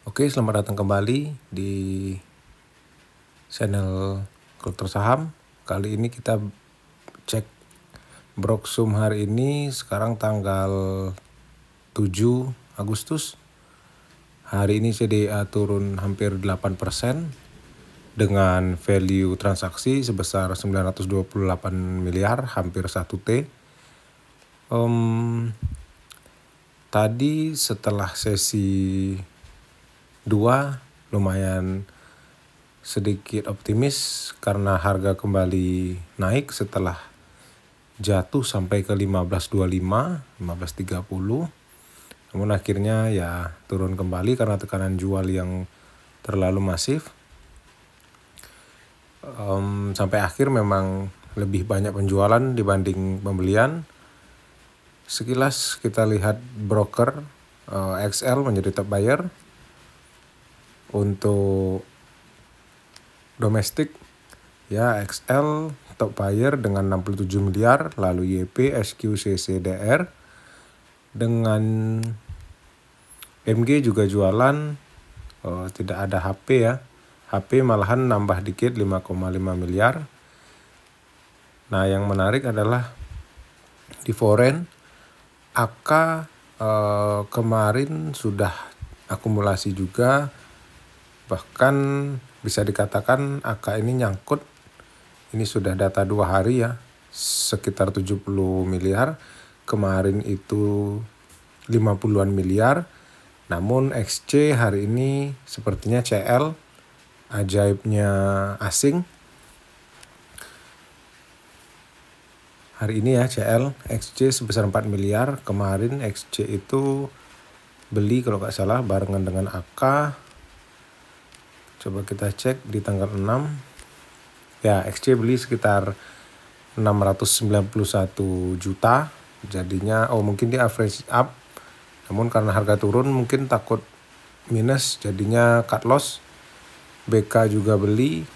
Oke, selamat datang kembali di channel Kultur Saham. Kali ini kita cek Broksum hari ini sekarang tanggal 7 Agustus. Hari ini CDA turun hampir 8% dengan value transaksi sebesar 928 miliar, hampir 1 T. Tadi setelah sesi 2 lumayan sedikit optimis karena harga kembali naik setelah jatuh sampai ke 15.25, 15.30. Namun akhirnya ya turun kembali karena tekanan jual yang terlalu masif. Sampai akhir memang lebih banyak penjualan dibanding pembelian. Sekilas kita lihat broker XL menjadi top buyer. Untuk domestik ya XL top buyer dengan 67 miliar, lalu YP, SQ, CCDR. Dengan MG juga jualan, tidak ada HP ya. HP malahan nambah dikit 5,5 miliar. Nah, yang menarik adalah di foreign AK kemarin sudah akumulasi juga. Bahkan bisa dikatakan AK ini nyangkut. Ini sudah data 2 hari ya, sekitar 70 miliar. Kemarin itu 50-an miliar. Namun XC hari ini sepertinya CL, ajaibnya asing. Hari ini ya CL, XC sebesar 4 miliar. Kemarin XC itu beli kalau nggak salah barengan dengan AK. Coba kita cek di tanggal 6. Ya, XC beli sekitar 691 juta. Jadinya mungkin di average up. Namun karena harga turun mungkin takut minus, jadinya cut loss. BK juga beli.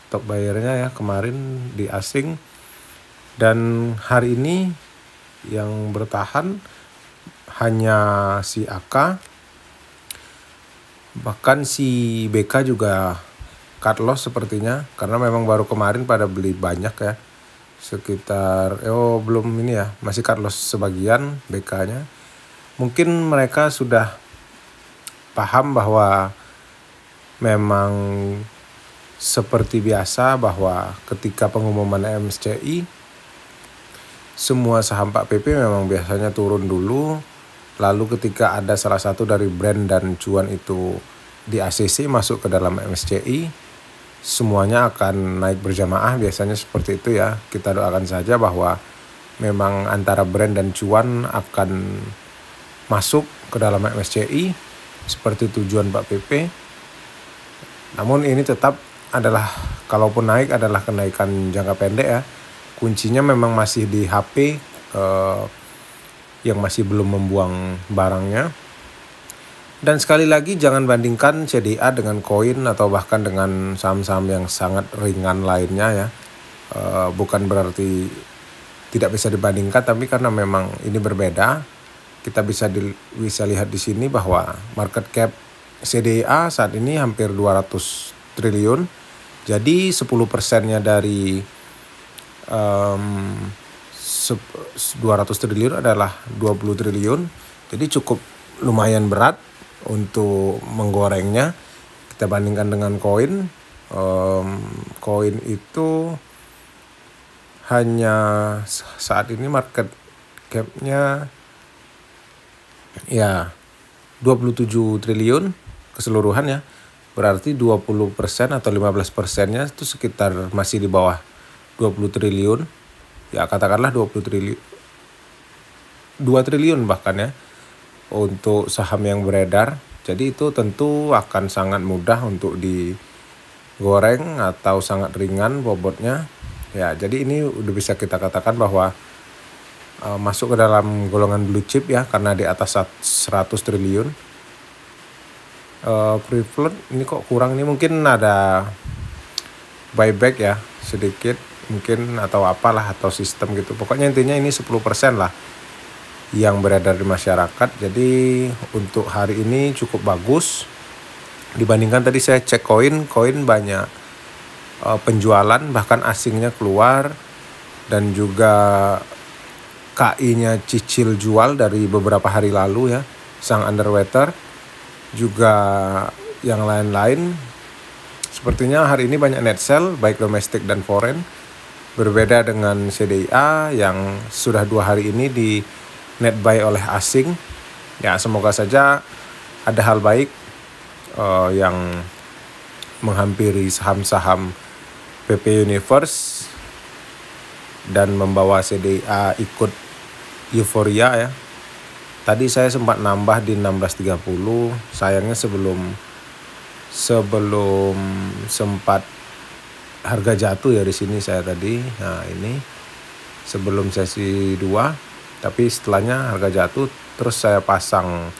Top bayarnya ya kemarin di asing. Dan hari ini yang bertahan hanya si AK. Bahkan si BK juga cut loss sepertinya, karena memang baru kemarin pada beli banyak ya. Sekitar belum ini ya, masih cut loss sebagian BK-nya. Mungkin mereka sudah paham bahwa memang seperti biasa bahwa ketika pengumuman MSCI semua saham Pak PP memang biasanya turun dulu. Lalu ketika ada salah satu dari brand dan cuan itu di ACC masuk ke dalam MSCI, semuanya akan naik berjamaah, biasanya seperti itu ya. Kita doakan saja bahwa memang antara brand dan cuan akan masuk ke dalam MSCI seperti tujuan Pak PP. Namun ini tetap adalah, kalaupun naik adalah kenaikan jangka pendek ya. Kuncinya memang masih di HP yang masih belum membuang barangnya. Dan sekali lagi jangan bandingkan CDA dengan koin atau bahkan dengan saham-saham yang sangat ringan lainnya ya. Bukan berarti tidak bisa dibandingkan, tapi karena memang ini berbeda. Kita bisa lihat di sini bahwa market cap CDA saat ini hampir 200 triliun. Jadi 10%-nya dari 200 triliun adalah 20 triliun. Jadi cukup lumayan berat untuk menggorengnya. Kita bandingkan dengan koin. Koin itu hanya saat ini market cap-nya ya 27 triliun keseluruhan ya. Berarti 20% atau 15%-nya itu sekitar masih di bawah 20 triliun. Ya katakanlah 20 triliun. 2 triliun bahkan ya untuk saham yang beredar. Jadi itu tentu akan sangat mudah untuk digoreng atau sangat ringan bobotnya. Ya, jadi ini udah bisa kita katakan bahwa masuk ke dalam golongan blue chip ya, karena di atas 100 triliun. Free float ini kok kurang nih, mungkin ada buyback ya sedikit mungkin atau apalah, atau sistem gitu. Pokoknya intinya ini 10% lah. yang beredar di masyarakat. Jadi untuk hari ini cukup bagus dibandingkan tadi saya cek koin banyak penjualan, bahkan asingnya keluar, dan juga KI-nya cicil jual dari beberapa hari lalu ya, sang underwater, juga yang lain-lain. Sepertinya hari ini banyak net sell baik domestik dan foreign, berbeda dengan CDIA yang sudah 2 hari ini di net buy oleh asing. Ya semoga saja ada hal baik yang menghampiri saham-saham PP Universe dan membawa CDIA ikut euforia ya. Tadi saya sempat nambah di 16.30, sayangnya sebelum sempat harga jatuh ya di sini saya tadi. Nah, ini sebelum sesi 2, tapi setelahnya harga jatuh, terus saya pasang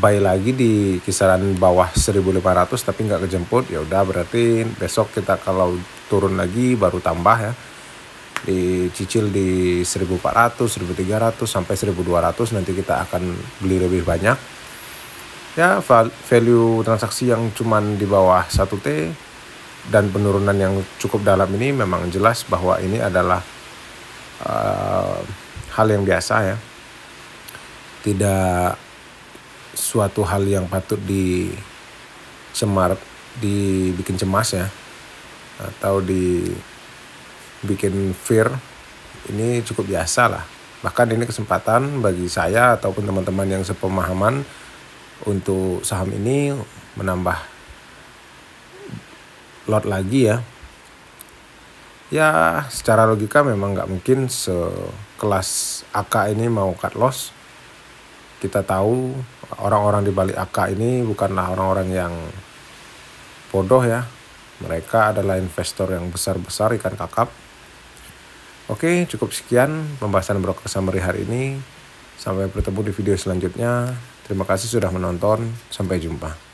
buy lagi di kisaran bawah 1.500 tapi nggak kejemput. Ya udah, berarti besok kita kalau turun lagi baru tambah ya, dicicil di 1.400, 1.300 sampai 1.200, nanti kita akan beli lebih banyak ya. Value transaksi yang cuman di bawah 1T dan penurunan yang cukup dalam ini memang jelas bahwa ini adalah hal yang biasa ya, tidak suatu hal yang patut dibikin cemas ya, atau dibikin fear. Ini cukup biasa lah. Bahkan ini kesempatan bagi saya ataupun teman-teman yang sepemahaman untuk saham ini menambah lot lagi ya. Ya secara logika memang nggak mungkin sekelas AK ini mau cut loss. Kita tahu orang-orang di balik AK ini bukanlah orang-orang yang bodoh ya. Mereka adalah investor yang besar-besar, ikan kakap. Oke, cukup sekian pembahasan broker summary hari ini. Sampai bertemu di video selanjutnya. Terima kasih sudah menonton. Sampai jumpa.